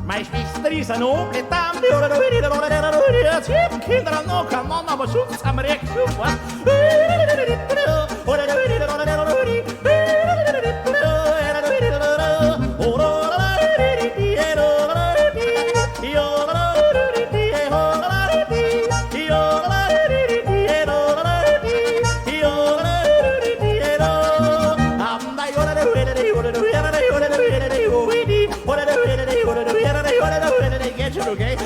Mas mistrisa no blitam Kindra no kan någon av oss samrek Okay?